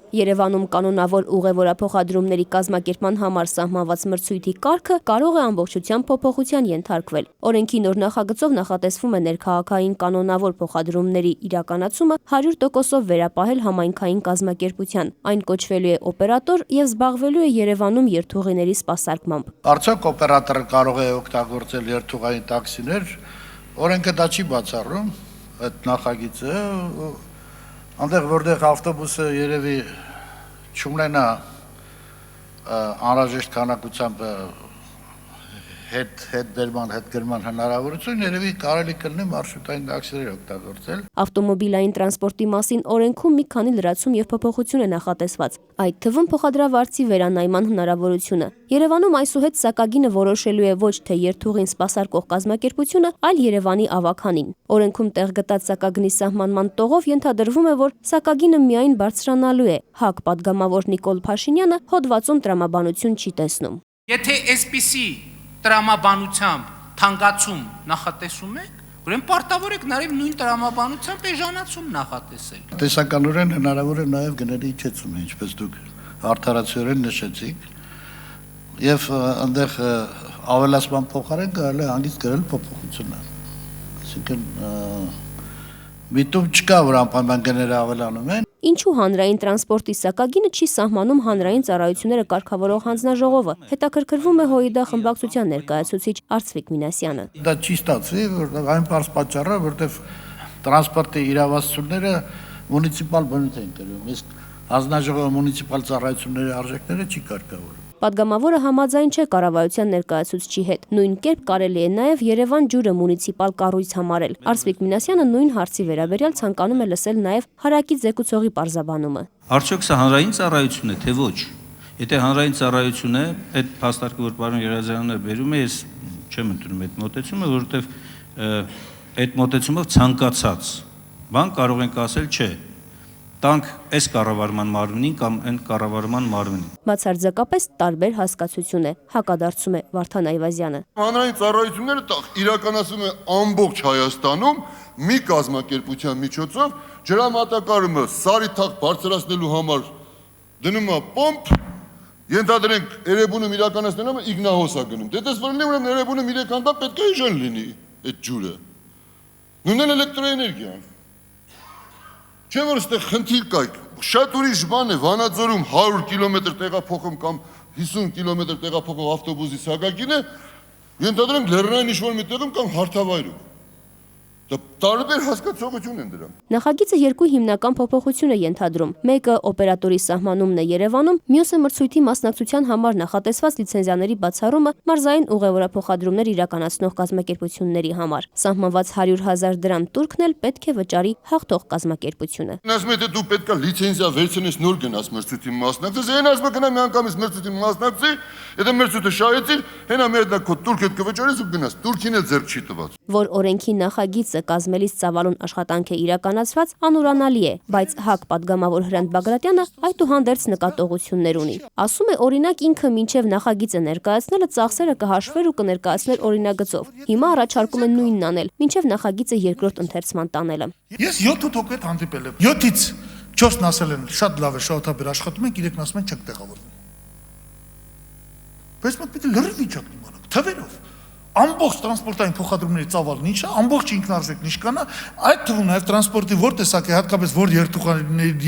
Երևանում կանոնավոր ուղևորափոխադրումների կազմակերպման համար սահմանված մրցույթի կարգը կարող է ամբողջությամբ փոփոխության ենթարկվել։ Օրենքի նոր նախագծով նախատեսվում է ներքաղաքային կանոնավոր փոխադրումների իրականացումը 100%-ով վերապահել համայնքային կազմակերպության։ Այն կոչվելու է օպերատոր եւ զբաղվելու է Երևանում երթուղիների սպասարկմամբ։ Արդյոք օպերատորը կարող է օգտագործել երթուղային տաքսիներ, օրենքը դա չի բացառում, այդ նախագիծը, այնտեղ որտեղ ավտոբուսը երևի չունենա անհրաժեշտ քանակությամբ հետ գրման հնարավորություն, երևի կարելի կլինի մարշրուտային տաքսիներ օգտագործել։ Ավտոմոբիլային տրանսպորտի մասին օրենքում մի քանի լրացում եւ փոփոխություն է նախատեսված, այդ թվում փոխադրավարձի վերանայման հնարավորությունը։ Երևանում այսուհետ սակագինը որոշելու է ոչ թե երթուղին սպասարկող կազմակերպությունը, այլ Երևանի ավագանին։ Օրենքում տեղ գտած սակագնի սահմանման տողով ենթադրվում է, որ սակագինը միայն բարձրանալու է։ ՀԱԿ պատգամավոր Նիկոլ Փաշինյանը հոդվածում տրամաբանություն չի տեսնում։ Եթե այսպիսի տրամաբանությամբ թանկացում նախատեսում եք, ուրեմն պարտավոր եք նաև նույն տրամաբանությամբ էժանացում նախատեսել։ Տեսականորեն հնարավոր է նաև գների իջեցումը, ինչպես դուք արդարացիորեն նշեցիք, եւ այնտեղ ավելացման փոխարեն կարելի է հանգիստ գրել փոփոխությունը։ Այսինքն միտում չկա, որ անպայման գները ավելանում են։ Ինչու հանրային տրանսպորտի սակագինը չի սահմանում հանրային ծառայությունները կարգավորող հանձնաժողովը, հետաքրքրվում է ՀՅԴ խմբակցության ներկայացուցիչ Արծվիկ Մինասյանը։ Դա չի ստացվի, որտեղ այն պարզ պատճառը, որտեղ տրանսպորտի իրավասությունները մունիցիպալ բնույթ են կրում, իսկ հանձնաժողովը մունիցիպալ ծառայությունների արժեքները չի կարգավորում։ Պատգամավորը համաձայն չէ կառավարության ներկայացուցչի հետ։ Նույն կերպ կարելի է նաև Երևան ջուրը մունիցիպալ կառույց համարել։ Արծվիկ Մինասյանը նույն հարցի վերաբերյալ ցանկանում է լսել նաև հարակից զեկուցողի պարզաբանումը։ Արդյոք սա հանրային ծառայություն է, թե ոչ։ Եթե հանրային ծառայություն է, այդ փաստարկը, որ պարոն Երազարյանը բերում է, ես չեմ ընդունում այդ մոտեցումը, որովհետև այդ մոտեցումով ցանկացած բան կարող ենք ասել չէ։ Տանք այս կառավարման մարմնին կամ այն կառավարման մարմնին։ Բացարձակապես տարբեր հասկացություն է, հակադարձում է Վարդան Այվազյանը։ Հանրային ծառայությունները իրականացվում է ամբողջ Հայաստանում մի կազմակերպության միջոցով, ջրամատակարարումը սարի թաղ բարձրացնելու համար դնում է պոմպ, ենթադրենք Էրեբունում իրականացնելու համար իգնահոս է գնում։ Դե դες որ լինի, ուրեմն Էրեբունում 3 անգամ պետք է էժան լինի այդ ջուրը։ Նույնն էլեկտրոէներգիան։ Չէ՞ որ այստեղ խնդիր կա, շատ ուրիշ բան է Վանաձորում 100 կիլոմետր տեղափոխում կամ 50 կիլոմետր տեղափոխող ավտոբուսի սակագինը, ենթադրենք լեռնային ինչ-որ մի տեղում կամ հարթավայրում։ Դա տարբեր հասկացողություն են դրան։ Նախագիծը երկու հիմնական փոփոխություն է ենթադրում։ Մեկը օպերատորի սահմանումն է Երևանում, մյուսը մրցույթի մասնակցության համար նախատեսված լիցենզիաների բացառումը մարզային ուղևորափոխադրումներ իրականացնող կազմակերպությունների համար։ Սահմանված 100,000 դրամ տուրքն էլ պետք է վճարի հաղթող կազմակերպությունը։ Ասում եք, դու պետք է լիցենզիա վերցնես, նոր գնաս մրցույթի մասնակցես, այն ասում գնա մի անգամից մրցույթի մասնակցի, եթե մրցույթը շահեցիր, հենա մի հատ քո տուրքդ կվճարես ու գնաս, տուրքին էլ ձեռք չի տված։ Որ օրենքի նախագիծը կազմելիս ծավալուն աշխատանք է իրականացված, անուրանալի է, բայց ՀԱԿ պատգամավոր Հրանտ Բագրատյանը այդուհանդերձ նկատողություններ ունի։ Ասում է, օրինակ ինքը մինչև նախագիծը ներկայացնելը ծախսերը կհաշվեր ու կներկայացներ օրինագծով։ Հիմա առաջարկում են նույնն անել, մինչև նախագիծը երկրորդ ընթերցման տանելը։ Ես 7-8 հետ հանդիպել եմ։ 7-ից 4-ն ասել են շատ լավ է, շահութաբեր աշխատում ենք, 3-ն ասում են չենք տեղավորվում։ Բայց մենք պետք է լրիվ վիճակ իմանանք, թվերով։ Ամբողջ տրանսպորտային փոխադրումների ծավալն ինչ է, ամբողջ ինքնարժեքն ինչքան է, այդ թվում նաև տրանսպորտի որ տեսակ է, հատկապես որ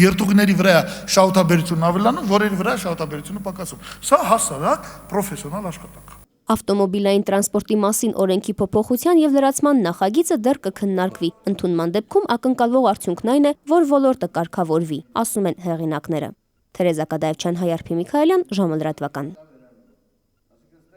երթուղիների վրա շահութաբերությունն ավելանում, որերի վրա շահութաբերությունը պակասում։ Սա հասարակ պրոֆեսիոնալ աշխատանք։ Ավտոմոբիլային տրանսպորտի մասին օրենքի փոփոխության եւ լրացման նախագիծը դեռ կքննարկվի։ Ընդունման դեպքում ակնկալվող արդյունքն այն է, որ ոլորտը կարգավորվի, ասում են հեղինակները։ Թերեզա Կադաևչյան, Հայարփի Միքայելյան, ժամը լրատվական։